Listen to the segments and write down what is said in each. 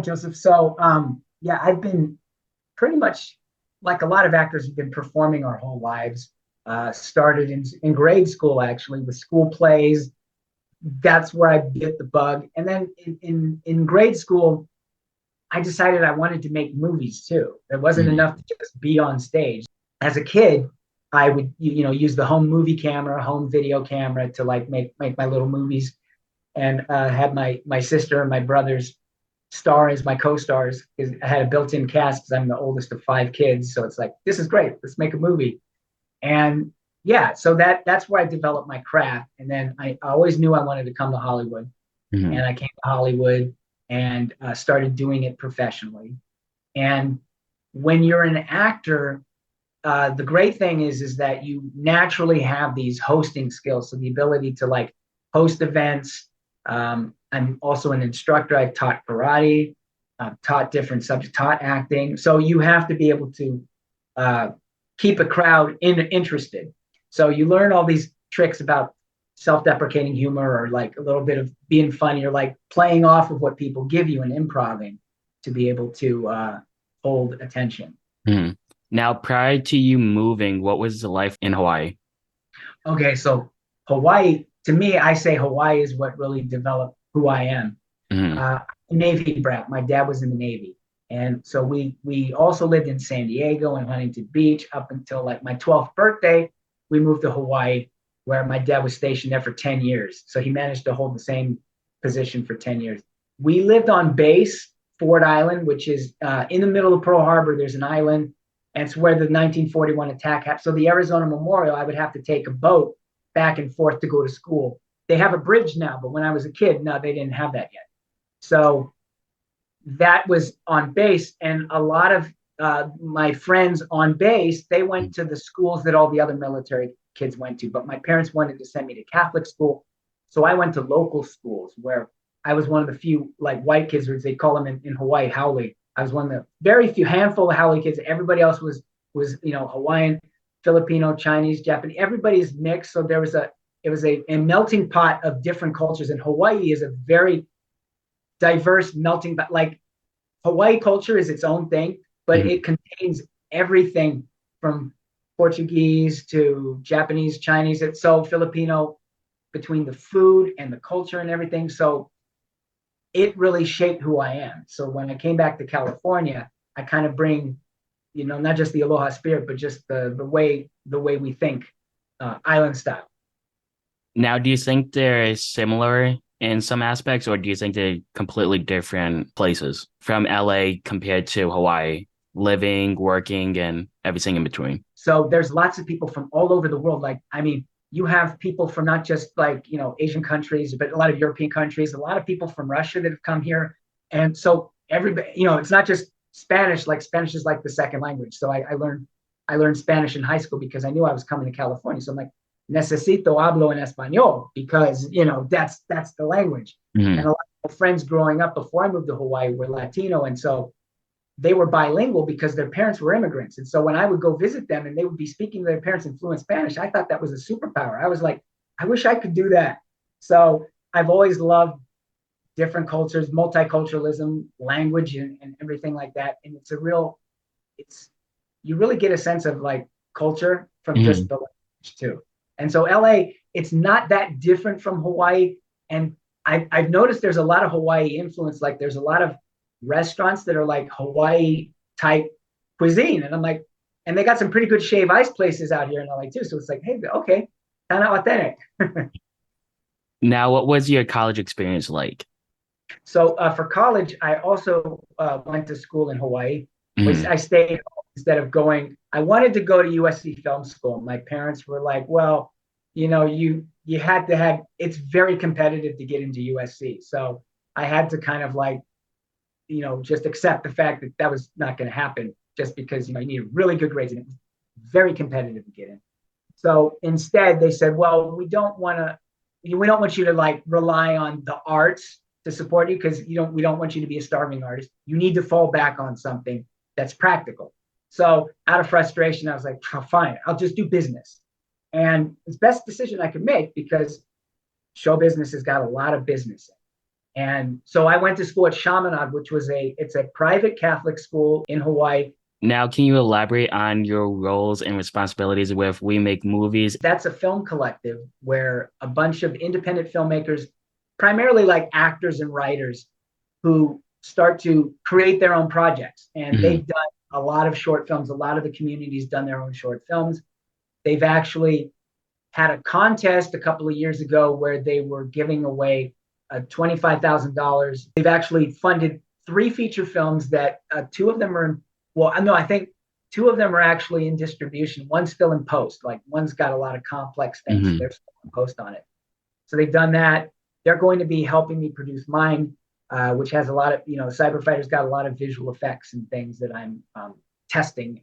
Joseph. So, yeah, I've been pretty much like a lot of actors have been performing our whole lives. Started in grade school actually with school plays. That's where I bit the bug. And then in grade school, I decided I wanted to make movies too. It wasn't Mhm. enough to just be on stage. As a kid, I would use the home movie camera, home video camera to like make my little movies, and had my sister and my brothers star as my co-stars. Because I had a built-in cast because I'm the oldest of five kids. So it's like, this is great. Let's make a movie. And yeah, so that's where I developed my craft. And then I always knew I wanted to come to Hollywood, and Mhm. I came to Hollywood and started doing it professionally. And when you're an actor, the great thing is that you naturally have these hosting skills, so the ability to like host events. I'm also an instructor. I've taught karate, I've taught different subjects, taught acting. So you have to be able to uh, keep a crowd interested. So you learn all these tricks about self-deprecating humor, or like a little bit of being funny, or like playing off of what people give you and improving to be able to hold attention. Mhm. Now, prior to you moving, what was the life in Hawaii? Okay, so Hawaii, to me, I say Hawaii is what really developed who I am. Mhm. Navy brat. My dad was in the Navy. And so we also lived in San Diego and Huntington Beach up until like my 12th birthday. We moved to Hawaii, where my dad was stationed there for 10 years. So he managed to hold the same position for 10 years. We lived on base, Ford Island, which is in the middle of Pearl Harbor. There's an island, and it's where the 1941 attack happened. So the Arizona Memorial, I would have to take a boat back and forth to go to school. They have a bridge now, but when I was a kid, no, they didn't have that yet. So that was on base, and a lot of my friends on base, they went to the schools that all the other military kids went to, but my parents wanted to send me to Catholic school, so I went to local schools where I was one of the few like white kids, or as they call them in Hawaii, haole. I was one of the very few handful of haole kids. Everybody else was Hawaiian, Filipino, Chinese, Japanese. Everybody's mixed, so there was a melting pot of different cultures, and Hawaii is a very diverse melting pot. Like Hawaii culture is its own thing, but Mhm. it contains everything from Portuguese to Japanese, Chinese. It's so Filipino, between the food and the culture and everything. So it really shaped who I am. So when I came back to California, I kind of bring, not just the aloha spirit, but just the way we think, island style. Now, do you think they're similar in some aspects, or do you think they're completely different places from LA compared to Hawaii, living, working, and everything in between? So there's lots of people from all over the world. Like, I mean, you have people from not just like, Asian countries, but a lot of European countries, a lot of people from Russia that have come here. And so everybody, it's not just Spanish, like Spanish is like the second language. So I learned Spanish in high school because I knew I was coming to California. So I'm like, necesito hablo en español because, that's the language. And Mhm. a lot of friends growing up before I moved to Hawaii were Latino. And so they were bilingual because their parents were immigrants. And so when I would go visit them and they would be speaking to their parents in fluent Spanish, I thought that was a superpower. I was like, I wish I could do that. So I've always loved different cultures, multiculturalism, language, and everything like that. And it's, you really get a sense of like culture from just Mhm. the language too. And so LA, it's not that different from Hawaii. And I've noticed there's a lot of Hawaii influence. Like there's a lot of restaurants that are like Hawaii type cuisine. And I'm like, and they got some pretty good shave ice places out here in LA too. So it's like, hey, okay, kind of authentic. Now, what was your college experience like? So for college, I also went to school in Hawaii. Mhm. I stayed home instead of going. I wanted to go to USC Film School. My parents were like, "Well, you had to have. It's very competitive to get into USC." So I had to kind of like, just accept the fact that that was not going to happen, just because you need really good grades, and it was very competitive to get in. So instead, they said, "Well, we don't want you to like rely on the arts to support you, because we don't want you to be a starving artist. You need to fall back on something that's practical." So out of frustration, I was like, oh, fine, I'll just do business. And it's the best decision I could make because show business has got a lot of business. And so I went to school at Chaminade, which was it's a private Catholic school in Hawaii. Now, can you elaborate on your roles and responsibilities with We Make Movies? That's a film collective where a bunch of independent filmmakers, primarily like actors and writers, who start to create their own projects. And Mhm. they've done a lot of short films. A lot of the community's done their own short films. They've actually had a contest a couple of years ago where they were giving away $25,000. They've actually funded three feature films that two of them are, well, no, I think two of them are actually in distribution. One's still in post. Like one's got a lot of complex things, so Mhm. they're still in post on it. So they've done that. They're going to be helping me produce mine, which has a lot of, Cyber Fighter's got a lot of visual effects and things that I'm testing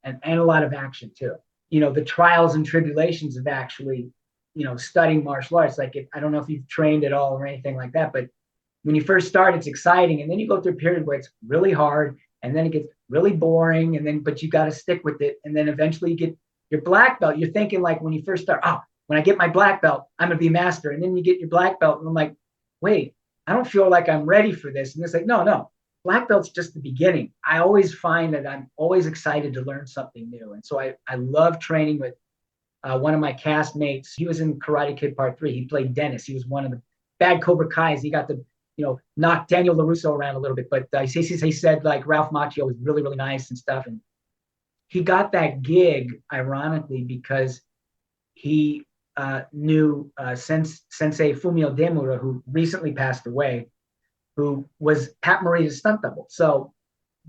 and a lot of action too. The trials and tribulations of actually, studying martial arts. Like, I don't know if you've trained at all or anything like that, but when you first start, it's exciting. And then you go through a period where it's really hard and then it gets really boring. But you got to stick with it. And then eventually you get your black belt. You're thinking like when you first start, oh, when I get my black belt, I'm going to be master. And then you get your black belt. And I'm like, wait, I don't feel like I'm ready for this. And it's like, no, no, black belt's just the beginning. I always find that I'm always excited to learn something new. And so I love training with one of my castmates. He was in Karate Kid Part 3. He played Dennis. He was one of the bad Cobra Kais. He got to, knock Daniel LaRusso around a little bit. But he said like Ralph Macchio was really, really nice and stuff. And he got that gig, ironically, because he knew Sensei Fumio Demura, who recently passed away, who was Pat Morita's stunt double. So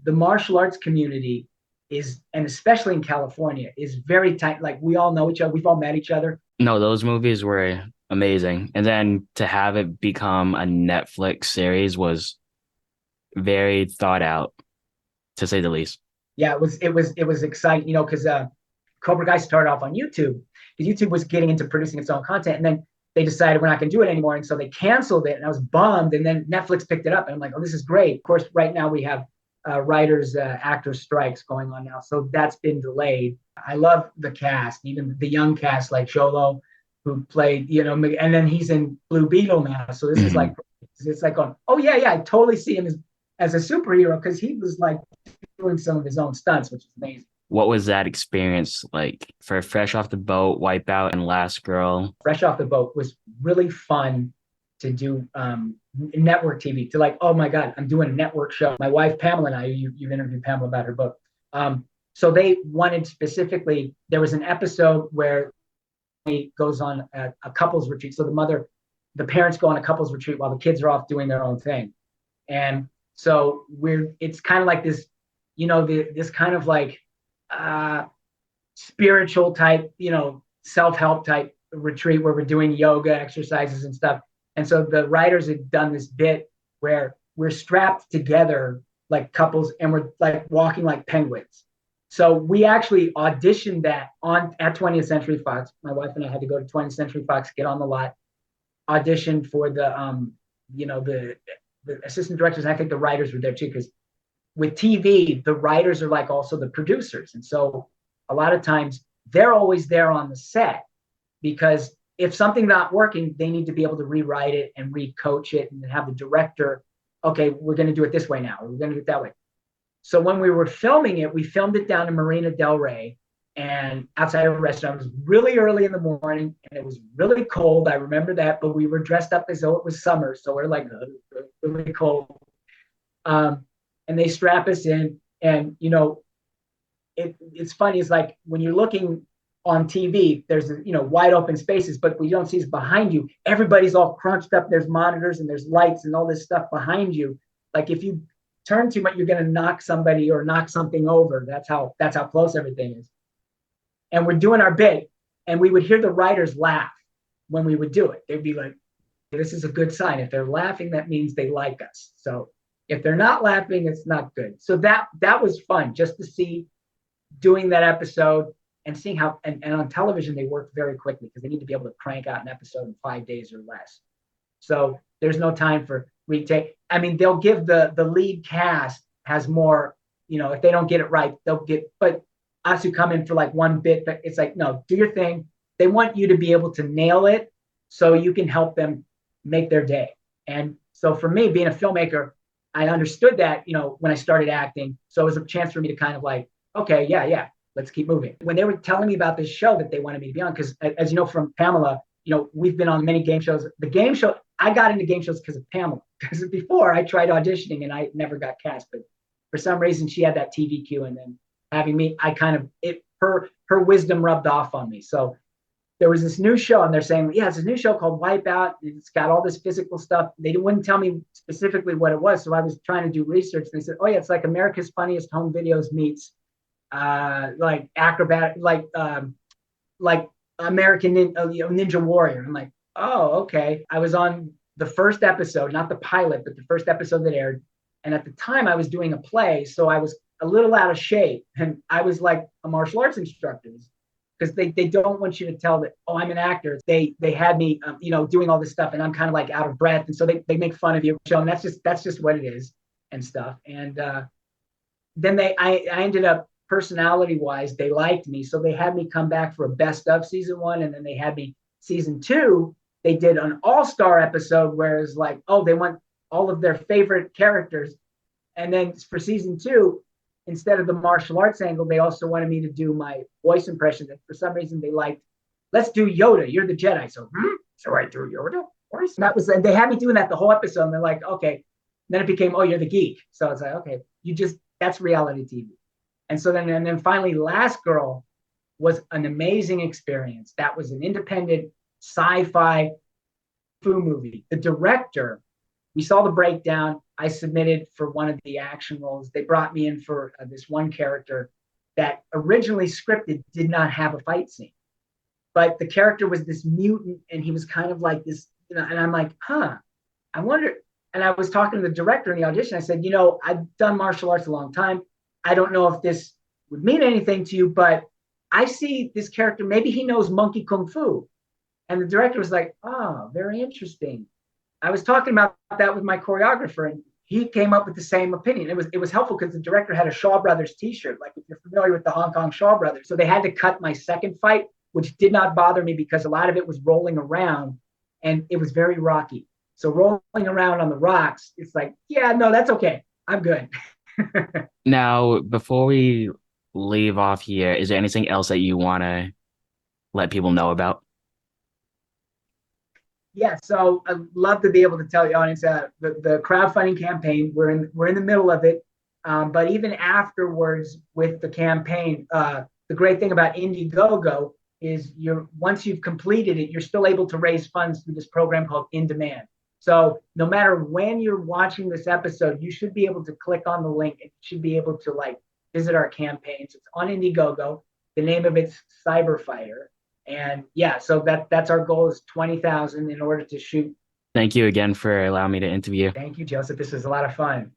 the martial arts community is, and especially in California, is very tight. Like we all know each other. We've all met each other. No, those movies were amazing. And then to have it become a Netflix series was very thought out, to say the least. Yeah, it was exciting, because Cobra Kai started off on YouTube because YouTube was getting into producing its own content, and then they decided we're not going to do it anymore, and so they canceled it, and I was bummed. And then Netflix picked it up, and I'm like, oh, this is great. Of course, right now we have writers, actors strikes going on now, so that's been delayed. I love the cast, even the young cast like Cholo, who played, and then he's in Blue Beetle now. So this is Mhm. like, it's like going, oh yeah, yeah, I totally see him as a superhero because he was like doing some of his own stunts, which is amazing. What was that experience like for Fresh Off the Boat, Wipeout, and Last Girl? Fresh Off the Boat was really fun to do network TV. To like, oh my God, I'm doing a network show. My wife Pamela and I, you've interviewed Pamela about her book. So they wanted specifically. There was an episode where he goes on a couples retreat. So the parents go on a couples retreat while the kids are off doing their own thing. And so it's kind of like this, this kind of like uh, spiritual type, self-help type retreat where we're doing yoga exercises and stuff. And so the writers had done this bit where we're strapped together like couples and we're like walking like penguins. So we actually auditioned that on at 20th Century Fox. My wife and I had to go to 20th Century Fox, get on the lot, audition for the assistant directors. And I think the writers were there too, because with TV, the writers are like also the producers. And so a lot of times they're always there on the set because if something's not working, they need to be able to rewrite it and recoach it and have the director, okay, we're going to do it this way now, or we're going to do it that way. So when we were filming it, we filmed it down in Marina Del Rey and outside of a restaurant. It was really early in the morning and it was really cold. I remember that, but we were dressed up as though it was summer. So we're like really cold. And they strap us in and, it's funny. It's like when you're looking on TV, there's, wide open spaces, but what you don't see is behind you. Everybody's all crunched up. There's monitors and there's lights and all this stuff behind you. Like if you turn too much, you're going to knock somebody or knock something over. That's how close everything is. And we're doing our bit, and we would hear the writers laugh when we would do it. They'd be like, "This is a good sign. If they're laughing, that means they like us. So if they're not laughing, it's not good." So that was fun just to see doing that episode and seeing how. And on television, they work very quickly because they need to be able to crank out an episode in 5 days or less. So there's no time for retake. I mean, they'll give the lead cast has more, if they don't get it right, they'll get, but us who come in for like one bit, but it's like, no, do your thing. They want you to be able to nail it so you can help them make their day. And So for me, being a filmmaker, I understood that, when I started acting. So it was a chance for me to kind of like, okay, yeah, yeah, let's keep moving. When they were telling me about this show that they wanted me to be on, because as you know from Pamela, we've been on many game shows. The game show, I got into game shows because of Pamela. Because before I tried auditioning and I never got cast, but for some reason she had that TVQ, and then having me, I kind of her wisdom rubbed off on me. So there was this new show, and they're saying, yeah, it's a new show called Wipeout. It's got all this physical stuff. They wouldn't tell me specifically what it was, so I was trying to do research. And they said, oh yeah, it's like America's Funniest Home Videos meets like acrobat, like American Ninja Warrior. I'm like, oh, okay. I was on the first episode, not the pilot, but the first episode that aired. And at the time, I was doing a play, so I was a little out of shape, and I was like a martial arts instructor because they don't want you to tell that, oh, I'm an actor. They had me doing all this stuff, and I'm kind of like out of breath, and so they make fun of you, and that's just what it is and stuff. And then I ended up, personality wise, they liked me, so they had me come back for a best of season one, and then they had me season two. They did an all-star episode where it's like, oh, they want all of their favorite characters. And then for season two, instead of the martial arts angle, they also wanted me to do my voice impression. And for some reason, they liked, let's do Yoda. You're the Jedi. So, so I do Yoda voice. And that was, and they had me doing that the whole episode. And they're like, okay. And then it became, oh, you're the geek. So it's like, okay, that's reality TV. And then finally, Last Girl was an amazing experience. That was an independent sci-fi foo movie. The director, we saw the breakdown. I submitted for one of the action roles. They brought me in for this one character that originally scripted did not have a fight scene, but the character was this mutant, and he was kind of like this, and I'm like, I wonder. And I was talking to the director in the audition. I said, I've done martial arts a long time. I don't know if this would mean anything to you, but I see this character. Maybe he knows monkey kung fu. And the director was like, oh, very interesting. I was talking about that with my choreographer, and he came up with the same opinion. It was helpful because the director had a Shaw Brothers T-shirt, like if you're familiar with the Hong Kong Shaw Brothers. So they had to cut my second fight, which did not bother me because a lot of it was rolling around, and it was very rocky. So rolling around on the rocks, it's like, yeah, no, that's okay. I'm good. Now, before we leave off here, is there anything else that you want to let people know about? Yeah, so I'd love to be able to tell the audience that the crowdfunding campaign, we're in the middle of it, but even afterwards with the campaign, the great thing about Indiegogo is once you've completed it, you're still able to raise funds through this program called In Demand. So no matter when you're watching this episode, you should be able to click on the link and you should be able to visit our campaigns. It's on Indiegogo. The name of it's Cyberfighter. And yeah, so that's our goal is 20,000 in order to shoot. Thank you again for allowing me to interview. Thank you, Joseph. This was a lot of fun.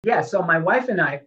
Yeah, so my wife and I,